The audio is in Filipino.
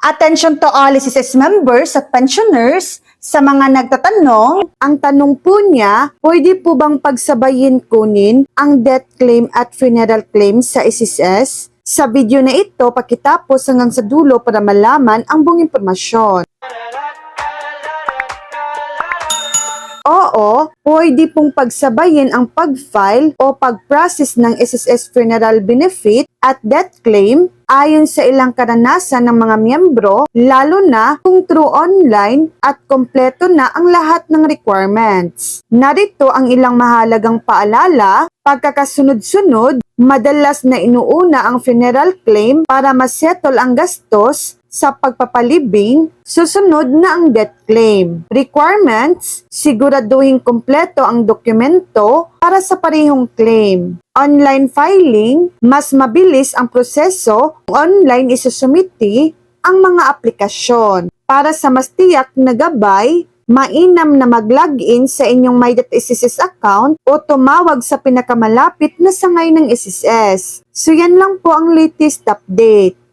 Attention to all SSS members at pensioners. Sa mga nagtatanong, ang tanong po niya, pwede po bang pagsabayin kunin ang death claim at funeral claim sa SSS? Sa video na ito, pakitapos hanggang sa dulo para malaman ang buong impormasyon. Oo, pwede pong pagsabayin ang pag-file o pag-process ng SSS funeral benefit at death claim ayon sa ilang karanasan ng mga miyembro, lalo na kung through online at kompleto na ang lahat ng requirements. Narito ang ilang mahalagang paalala. Pagkakasunod-sunod, madalas na inuuna ang funeral claim para masettle ang gastos sa pagpapalibing, susunod na ang death claim. Requirements, siguraduhin kompleto ang dokumento para sa parehong claim. Online filing, mas mabilis ang proseso kung online isusumiti ang mga aplikasyon. Para sa mas tiyak na gabay, mainam na mag-login sa inyong My.SSS account o tumawag sa pinakamalapit na sangay ng SSS. So yan lang po ang latest update.